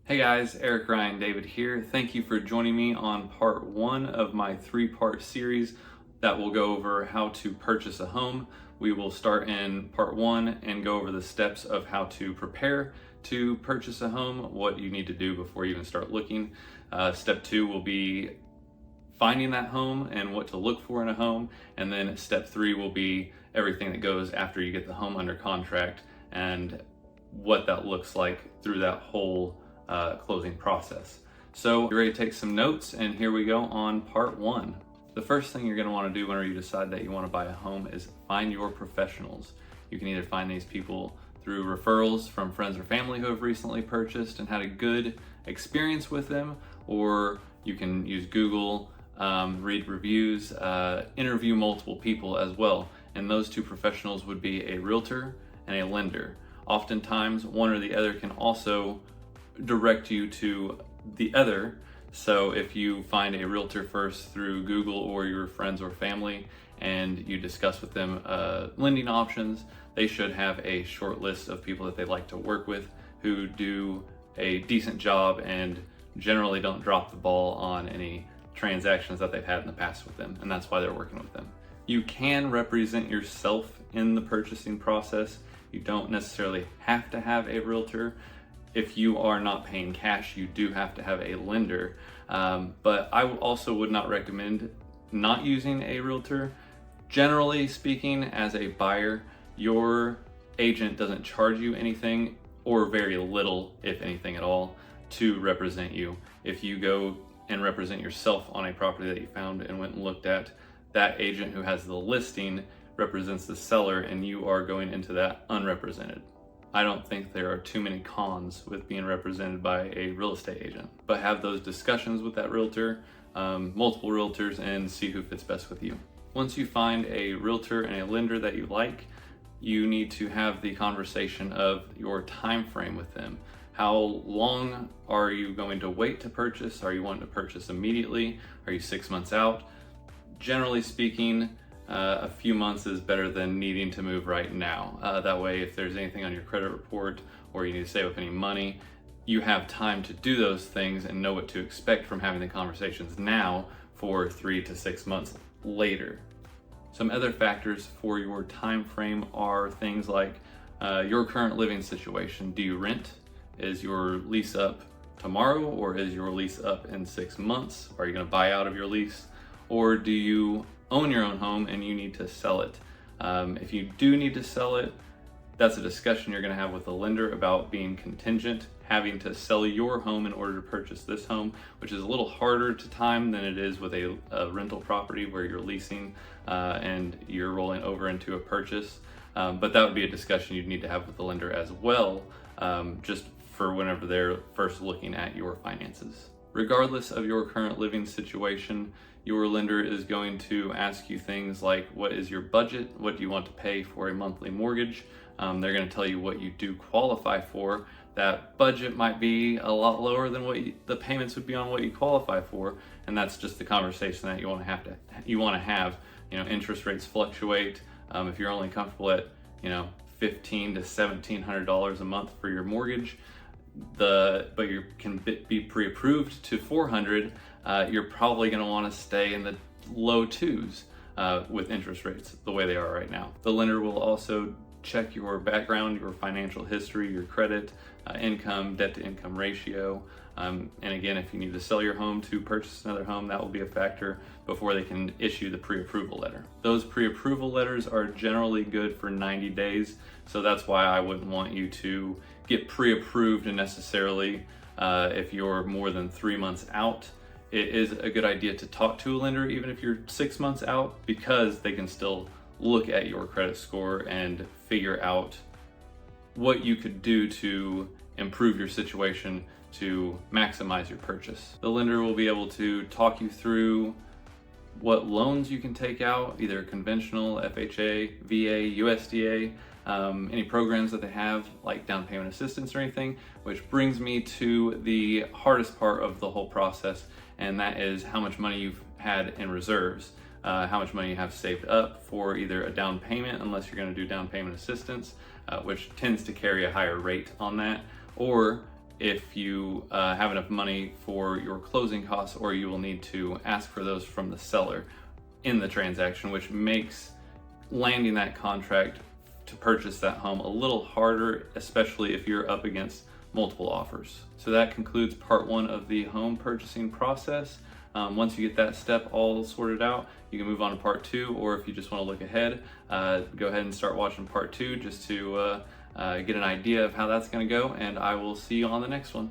Hey guys, AricRdavid here. Thank you for joining me on part one of my three-part series that will go over how to purchase a home. We will start in part one and go over the steps of how to prepare to purchase a home, what you need to do before you even start looking. Step two will be finding that home and what to look for in a home. And then step three will be everything that goes after you get the home under contract and what that looks like through that whole closing process. So you're ready to take some notes, and here we go on part one. The first thing you're going to want to do whenever you decide that you want to buy a home is find your professionals. You can either find these people through referrals from friends or family who have recently purchased and had a good experience with them, or you can use Google, read reviews, interview multiple people as well. And those two professionals would be a realtor and a lender. Oftentimes, one or the other can also direct you to the other. So if you find a realtor first through Google or your friends or family and you discuss with them lending options, they should have a short list of people that they like to work with who do a decent job and generally don't drop the ball on any transactions that they've had in the past with them, and that's why they're working with them. You can represent yourself in the purchasing process. You don't necessarily have to have a realtor. If you are not paying cash, you do have to have a lender. But I also would not recommend not using a realtor. Generally speaking, as a buyer, your agent doesn't charge you anything or very little, if anything at all, to represent you. If you go and represent yourself on a property that you found and went and looked at, that agent who has the listing represents the seller and you are going into that unrepresented. I don't think there are too many cons with being represented by a real estate agent, but have those discussions with that realtor, multiple realtors, and see who fits best with you. Once you find a realtor and a lender that you like, you need to have the conversation of your time frame with them. How long are you going to wait to purchase? Are you wanting to purchase immediately? Are you 6 months out? Generally speaking, a few months is better than needing to move right now. That way, if there's anything on your credit report or you need to save up any money, you have time to do those things and know what to expect from having the conversations now for 3 to 6 months later. Some other factors for your time frame are things like your current living situation. Do you rent? Is your lease up tomorrow, or is your lease up in 6 months? Are you going to buy out of your lease? Or do you own your own home and you need to sell it? If you do need to sell it, that's a discussion you're going to have with the lender about being contingent, having to sell your home in order to purchase this home, which is a little harder to time than it is with a rental property where you're leasing and you're rolling over into a purchase. But that would be a discussion you'd need to have with the lender as well, just for whenever they're first looking at your finances. Regardless of your current living situation, your lender is going to ask you things like, what is your budget? What do you want to pay for a monthly mortgage? They're going to tell you what you do qualify for. That budget might be a lot lower than what the payments would be on what you qualify for, and that's just the conversation that you want to have. Interest rates fluctuate. If you're only comfortable at $1,500 to $1,700 a month for your mortgage, but you can be pre-approved to $400, you're probably going to want to stay in the low twos with interest rates the way they are right now. The lender will also check your background, your financial history, your credit, income, debt to income ratio. And again, if you need to sell your home to purchase another home, that will be a factor before they can issue the pre-approval letter. Those pre-approval letters are generally good for 90 days. So that's why I wouldn't want you to get pre-approved necessarily if you're more than 3 months out. It is a good idea to talk to a lender even if you're 6 months out, because they can still look at your credit score and figure out what you could do to improve your situation to maximize your purchase. The lender will be able to talk you through what loans you can take out, either conventional, FHA, VA, USDA, any programs that they have like down payment assistance or anything, which brings me to the hardest part of the whole process, and that is how much money you've had in reserves, how much money you have saved up for either a down payment, unless you're going to do down payment assistance, which tends to carry a higher rate on that, or if you have enough money for your closing costs, or you will need to ask for those from the seller in the transaction, which makes landing that contract to purchase that home a little harder, especially if you're up against multiple offers. So that concludes part one of the home purchasing process. Once you get that step all sorted out, you can move on to part two, or if you just want to look ahead, go ahead and start watching part two just to get an idea of how that's going to go, and I will see you on the next one.